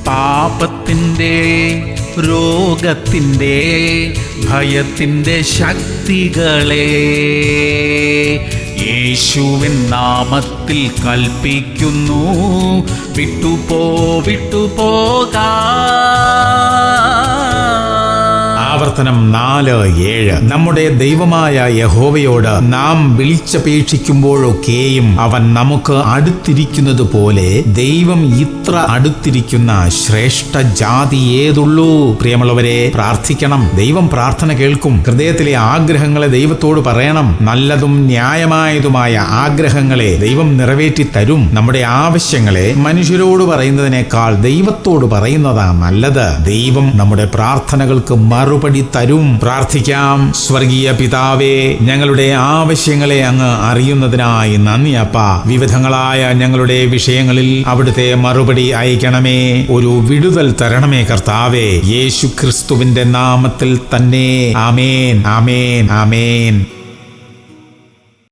പാപത്തിൻ്റെ, രോഗത്തിൻ്റെ, ഭയത്തിൻ്റെ ശക്തികളെ യേശുവിൻ നാമത്തിൽ കൽപ്പിക്കുന്നു, വിട്ടുപോകാ. ആവർത്തനം 4:7. നമ്മുടെ ദൈവമായ യഹോവയോട് നാം വിളിച്ചപേക്ഷിക്കുമ്പോഴൊക്കെയും അവൻ നമുക്ക് അടുത്തിരിക്കുന്നത് പോലെ ദൈവം ഇത്ര അടുത്തിരിക്കുന്ന ശ്രേഷ്ഠ ജാതി ഏതുള്ളൂ? പ്രിയമുള്ളവരെ, പ്രാർത്ഥിക്കണം. ദൈവം പ്രാർത്ഥന കേൾക്കും. ഹൃദയത്തിലെ ആഗ്രഹങ്ങളെ ദൈവത്തോട് പറയണം. നല്ലതും ന്യായമായതുമായ ആഗ്രഹങ്ങളെ ദൈവം നിറവേറ്റി തരും. നമ്മുടെ ആവശ്യങ്ങളെ മനുഷ്യരോട് പറയുന്നതിനേക്കാൾ ദൈവത്തോട് പറയുന്നതാ നല്ലത്. ദൈവം നമ്മുടെ പ്രാർത്ഥനകൾക്ക് മറുപടി തരും. പ്രാർത്ഥിക്കാം. സ്വർഗീയ പിതാവേ, ഞങ്ങളുടെ ആവശ്യങ്ങളെ അങ്ങ് അറിയുന്നതിനായി നന്ദി അപ്പ. വിവിധങ്ങളായ ഞങ്ങളുടെ വിഷയങ്ങളിൽ അവിടുത്തെ മറുപടി അയക്കണമേ. ഒരു വിടുതൽ തരണമേ കർത്താവേ, യേശു ക്രിസ്തുവിന്റെ നാമത്തിൽ തന്നെ. ആമേൻ, ആമേൻ, ആമേൻ.